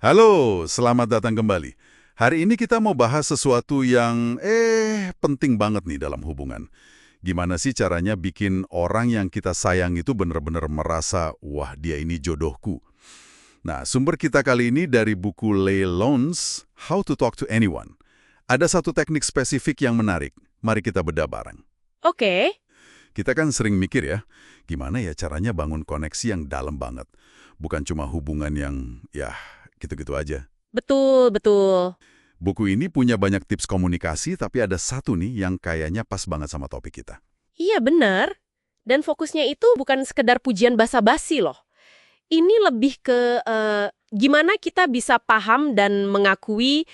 Halo, selamat datang kembali. Hari ini kita mau bahas sesuatu yang penting banget nih dalam hubungan. Gimana sih caranya bikin orang yang kita sayang itu benar-benar merasa, wah dia ini jodohku. Nah, sumber kita kali ini dari buku Leigh Lowndes, How to Talk to Anyone. Ada satu teknik spesifik yang menarik. Mari kita bedah bareng. Oke, Kita kan sering mikir ya, gimana ya caranya bangun koneksi yang dalam banget. Bukan cuma hubungan yang, ya, gitu-gitu aja. betul, betul. Buku ini punya banyak tips komunikasi, tapi ada satu nih yang kayaknya pas banget sama topik kita. Iya, benar. Dan fokusnya itu bukan sekedar pujian basa-basi loh. Ini lebih ke gimana kita bisa paham dan mengakui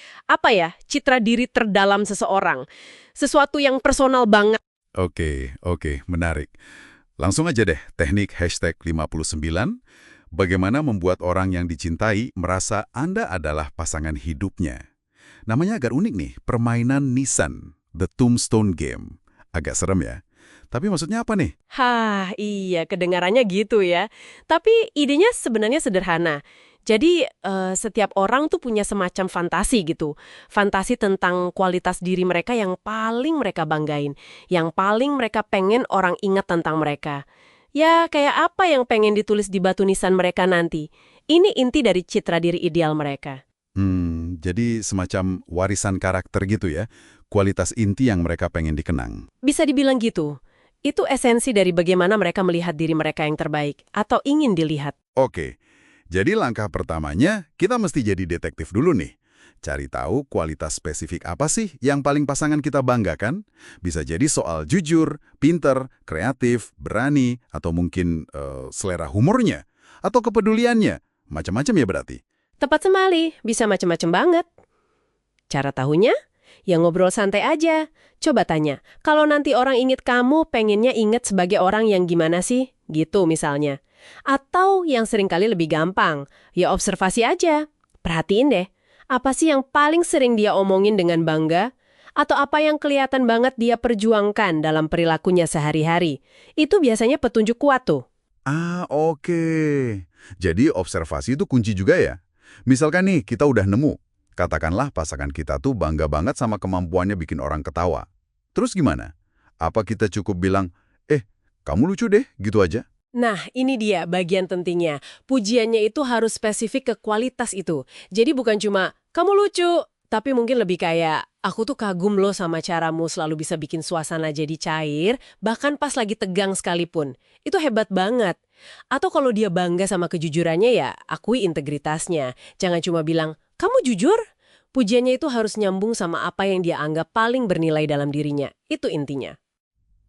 citra diri terdalam seseorang. Sesuatu yang personal banget. Oke, menarik. Langsung aja deh, teknik #59, bagaimana membuat orang yang dicintai merasa Anda adalah pasangan hidupnya. Namanya agak unik nih, permainan Nissan, The Tombstone Game. Agak serem ya. Tapi maksudnya apa nih? Hah, iya, kedengarannya gitu ya. Tapi idenya sebenarnya sederhana. Jadi, setiap orang tuh punya semacam fantasi gitu. Fantasi tentang kualitas diri mereka yang paling mereka banggain. Yang paling mereka pengen orang ingat tentang mereka. Ya, kayak apa yang pengen ditulis di batu nisan mereka nanti. Ini inti dari citra diri ideal mereka. Jadi semacam warisan karakter gitu ya. Kualitas inti yang mereka pengen dikenang. Bisa dibilang gitu. Itu esensi dari bagaimana mereka melihat diri mereka yang terbaik. Atau ingin dilihat. Oke, jadi langkah pertamanya kita mesti jadi detektif dulu nih. Cari tahu kualitas spesifik apa sih yang paling pasangan kita banggakan. Bisa jadi soal jujur, pinter, kreatif, berani, atau mungkin selera humornya, atau kepeduliannya. Macam-macam ya berarti. Tepat sekali, bisa macem-macem banget. Cara tahunya? Ya ngobrol santai aja. Coba tanya, kalau nanti orang inget kamu, pengennya inget sebagai orang yang gimana sih? Gitu misalnya. Atau yang seringkali lebih gampang, ya observasi aja. Perhatiin deh, apa sih yang paling sering dia omongin dengan bangga? Atau apa yang kelihatan banget dia perjuangkan dalam perilakunya sehari-hari? Itu biasanya petunjuk kuat tuh. Oke. Jadi observasi itu kunci juga ya. Misalkan nih, kita udah nemu. Katakanlah pasangan kita tuh bangga banget sama kemampuannya bikin orang ketawa. Terus gimana? Apa kita cukup bilang, kamu lucu deh, gitu aja? Nah, ini dia bagian pentingnya. Pujiannya itu harus spesifik ke kualitas itu. Jadi bukan cuma, kamu lucu, tapi mungkin lebih kayak, aku tuh kagum loh sama caramu selalu bisa bikin suasana jadi cair, bahkan pas lagi tegang sekalipun. Itu hebat banget. Atau kalau dia bangga sama kejujurannya ya, akui integritasnya. Jangan cuma bilang, kamu jujur? Pujiannya itu harus nyambung sama apa yang dia anggap paling bernilai dalam dirinya. Itu intinya.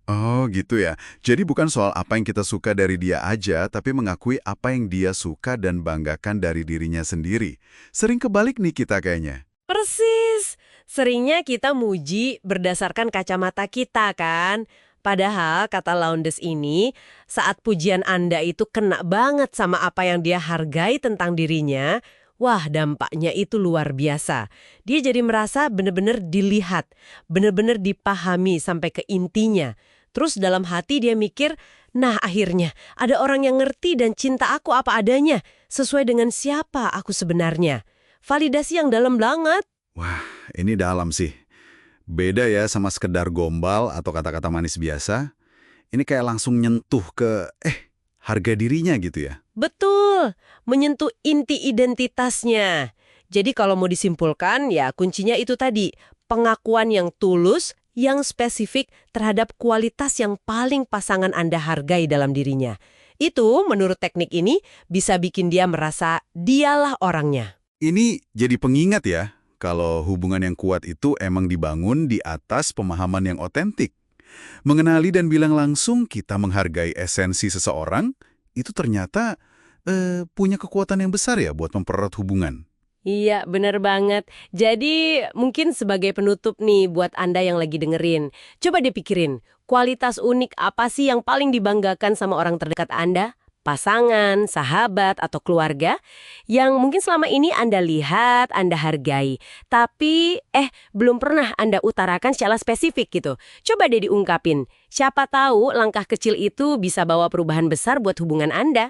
Oh gitu ya. Jadi bukan soal apa yang kita suka dari dia aja, tapi mengakui apa yang dia suka dan banggakan dari dirinya sendiri. Sering kebalik nih kita kayaknya. Persis. Seringnya kita muji berdasarkan kacamata kita kan. Padahal kata Lowndes ini, saat pujian Anda itu kena banget sama apa yang dia hargai tentang dirinya, wah dampaknya itu luar biasa. Dia jadi merasa benar-benar dilihat, benar-benar dipahami sampai ke intinya. Terus dalam hati dia mikir, nah akhirnya ada orang yang ngerti dan cinta aku apa adanya, sesuai dengan siapa aku sebenarnya. Validasi yang dalam banget. Wah, ini dalam sih. Beda ya sama sekedar gombal atau kata-kata manis biasa. Ini kayak langsung nyentuh ke, harga dirinya gitu ya. Betul, menyentuh inti identitasnya. Jadi kalau mau disimpulkan, ya kuncinya itu tadi, pengakuan yang tulus, yang spesifik terhadap kualitas yang paling pasangan Anda hargai dalam dirinya. Itu, menurut teknik ini, bisa bikin dia merasa dialah orangnya. Ini jadi pengingat ya, kalau hubungan yang kuat itu emang dibangun di atas pemahaman yang otentik. Mengenali dan bilang langsung kita menghargai esensi seseorang, itu ternyata punya kekuatan yang besar ya buat mempererat hubungan. Iya, bener banget. Jadi, mungkin sebagai penutup nih buat Anda yang lagi dengerin. Coba dipikirin, kualitas unik apa sih yang paling dibanggakan sama orang terdekat Anda? Pasangan, sahabat, atau keluarga? Yang mungkin selama ini Anda lihat, Anda hargai. Tapi, belum pernah Anda utarakan secara spesifik gitu. Coba deh diungkapin. Siapa tahu langkah kecil itu bisa bawa perubahan besar buat hubungan Anda.